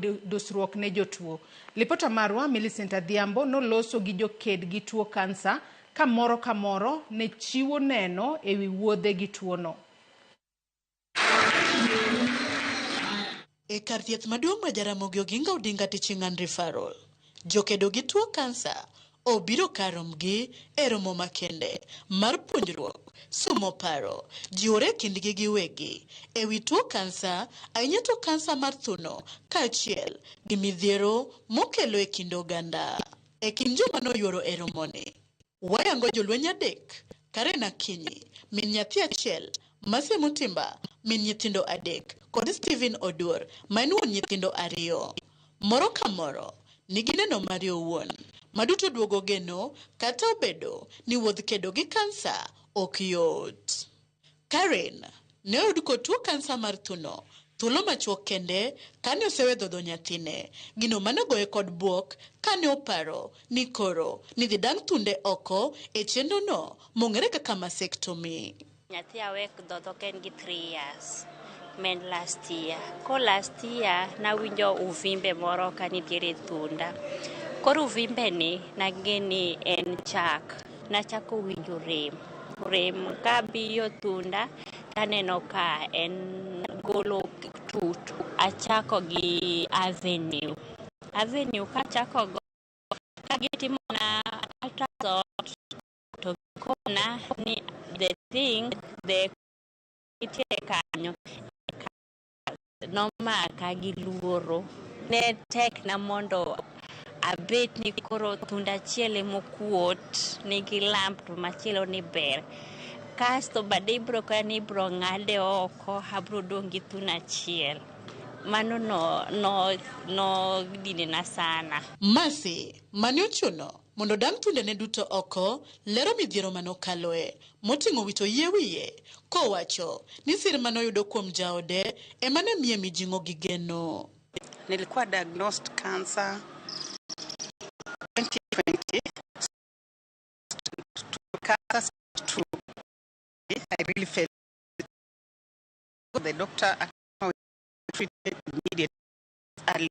dusruok ne jotuo. Lipota marwa Millicent Adhiambo noloso gi joked gi tuo kansa ka moro ne chiwo neno ewi wuodhe gi tuono. E kar thieth maduong' ma Jaramogi Oginga Odinga Sigand referral, jokedo gi tuo kansa obiro karomgi e romo makende mar puonjruok, somo paro, jiwore kindgi giwegi ewi tuo kansa, ahinya to kansa mar thuno kaachiel gi midhiero mokelo e kind oganda. E kind joma noyuoro e romoni, wayango jolweny adek, Karen Akinyi, min nyathi achiel, Mase Mutimba, min nyithindo adek, kod Stephen Oduor, ma en wuon nyithindo 2. Moro ka moro nigi neno mare owuon, maduto duogo geno kata obedo ni wuodh kedo gi kansa ok yot. Karen ne oyud kotuo kansa mar thuno thuolo machuok kende kane osewe dhodho nyathine, gino manogoye kod buok kane oparo ni koro ni dhi dang' thunde oko e chenrono mong'ere kaka mastectomy. Nyathi awek dhodho ken gi 3 years. Men last year. Last year nawinjo uvimbe moro kanitiere thunda. Koro uvimbe ni nageni en chak. Nachako winjo rem. Rem kabiyo thunda taneno ka en golo tut. Achako gi avenue. Avenue kachako go kagitimo na ultrasound to kona ni the thing itiere kanyo nomaka gi luoro. Ne tek na mondo abet ni koro thunda achiel mokuot nigi lamp to machielo ni ber. Kasto bade ibro ka ni ibro ng'ade oko, abro dong' gi thuno achiel. Mano no dinena sana. Masi mane ochuno mondo dang' thunde ne duto oko lero midhiero manokaloe moting'o wito yie wiye kowacho ni sir manoyudo kuom jaode emane miye mijing'o gi geno. Nilikuwa diagnosed cancer 2020. Cancer 2. I really felt the doctor treated immediately early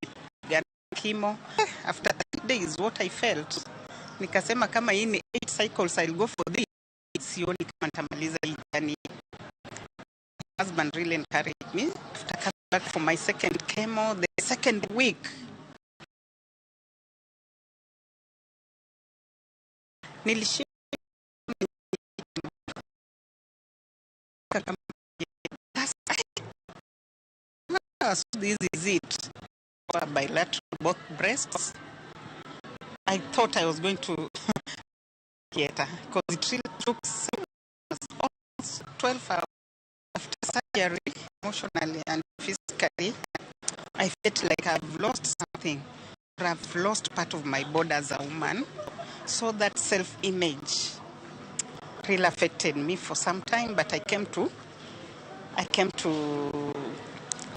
chemo. After 3 days what I felt nikasema kama hii ni 8 cycles I'll go for this. Sioni kama nitamaliza hii yani. Husband really encouraged me after coming back for my second chemo the second week. This is it. Bilateral both breasts. I thought I was going to get because it really took almost 12 hours after surgery, emotionally and physically. I felt like I've lost something. I've lost part of my body as a woman. So that self-image really affected me for some time, but I came to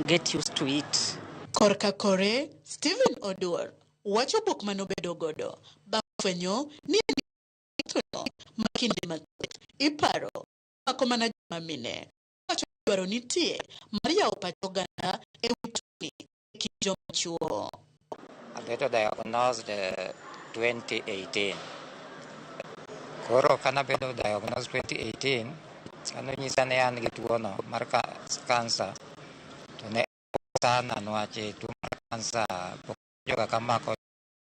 get used to it. Korka kore, Stephen Oduor, wacho bok manobedo godo, bafwenyo ni thuno makinde mathoth, iparo mako mana joma mine. Wacho dwaro nitie Maria opacho ganda e utuni e kind joma chuo. Abedo diagnosed 2018. Koro kana bedo diagnosed 2018, ano nyisa ne an gi tuono mar kansa. To ne sana nwache tuo mar kansa joka kamako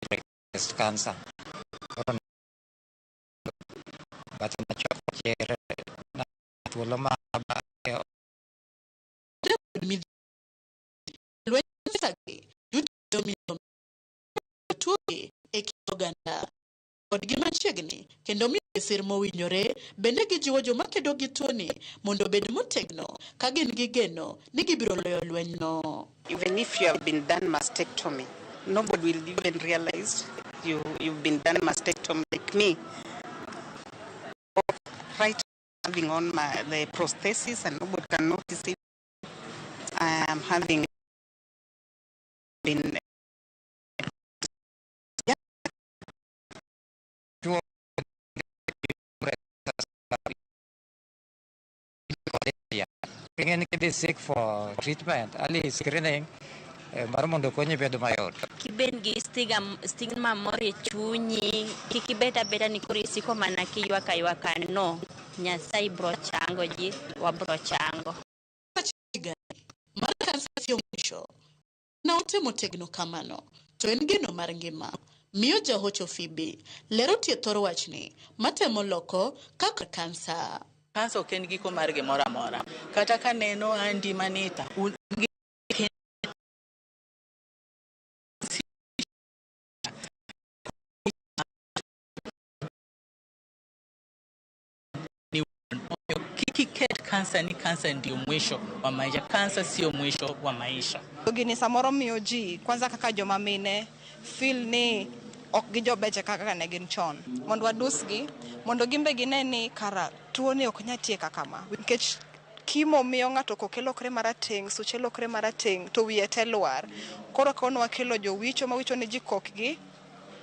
breast cancer. Koro but na choko chere na tuolo ma e kiganda kod gima chiegni kendo mi sir mowinjore bende gijiwo joma kedo gi tuoni mondo bed motegno ka gin gi geno ni gibiro loyo lwenyno. Even if you have been done mastectomy, nobody will even realize you've been done mastectomy like me. Right, having on the prosthesis and nobody can notice it. I am having been Pengen kita seek for treatment, early screening, mar mondo konyi bedo mayot. Kiben gi stigma moro e chunyi, kik ibed abeda ni koro isiko mana kiywaka no. Nyasaye bro chango ji, wabro chango. Mar kansa sio mwisho. Na utemo tegno kamano, to en geno mar ngima. Miyo jahocho Phoebe, lero thiethoro wachni, matemo loko kaka kansa. Kansa ok en giko mar gimoro amora. Kata ka neno andi manita, kikiket kansa ni kansa ndio mwisho wa maisha. Kansa sio mwisho wa maisha. Gini samoro miyo ji, kwanza kaka joma mine, feel ni ok gijobeche kaka ne gin chon. Mondo wadusgi, mondo gimbe gine ni kara tuo ni ok nyatie kama. Nikech kimo miyo ng'ato kokelokre marateng', suche lokre marateng', to wiye te lwar. Koro kono wakelo jowicho ma wicho ne ji kokgi,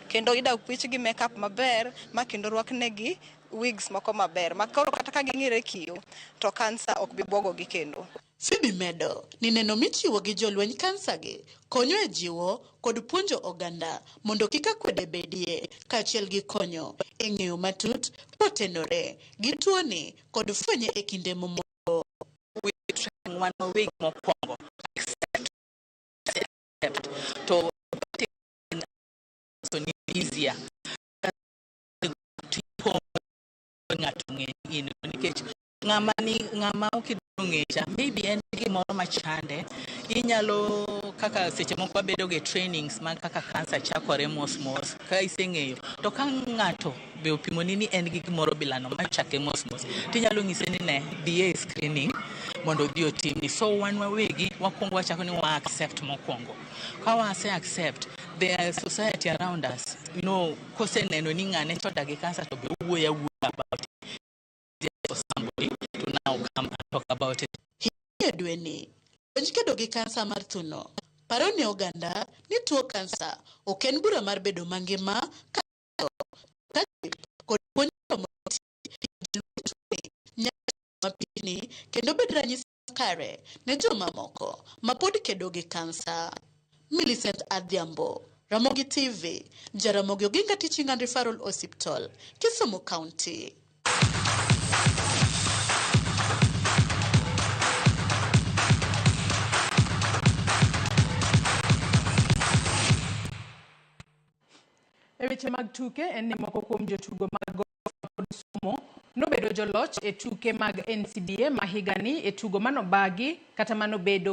kendo idag pich gi makeup maber, ma kendo rwaknegi wigs moko maber. Ma koro kata ka ging'ire kiyo, to kansa ok bibogo gi kendo. Phoebe medo ni neno michiwo gi jolweny kansa gi konyo e jiwo kod puonjo oganda mondo kika kwede bedie kaachiel gi konyo e ng'eyo matut potenore gi tuoni kod fwenye e kinde momoko. We train one week mokwongo accept to so easier to ng'ato ng'eni nikech ng'ama okidong'echa maybe en gimoro machande inyalo kaka seche moko bedo ge trainings man kaka kansa chakore mos ka iseng'eyo to ka ng'ato be opimoni ni en gi gimoro bilano machake mos tinyalo nyise ni ne DA screening mondo odhi otimni. So wan wawegi wakwongo wachako ni wa accept mokwongo. Ka wa accept the society around us, you know, koseneno ni ng'ane to dagi kansa to be wuoya about it for somebody to now come and talk about it. Hiye dweni, kedo gi kansa mar thuno. Paro ni oganda ni tuo kansa ok en bura mar bedo mangima kod puonjo mapini kendo bed ranyisi kare ne joma moko ma pod kedo gi kansa. Millicent Adhiambo, Ramogi TV, Jaramogi Oginga Teaching and Referral Hospital, Kisumu County. Eweche mag tuke en ni moko kuom jotugo mag golf kod sumo nobedo joloch e tuke mag NCBA mahigani e tugo manobagi kata manobedo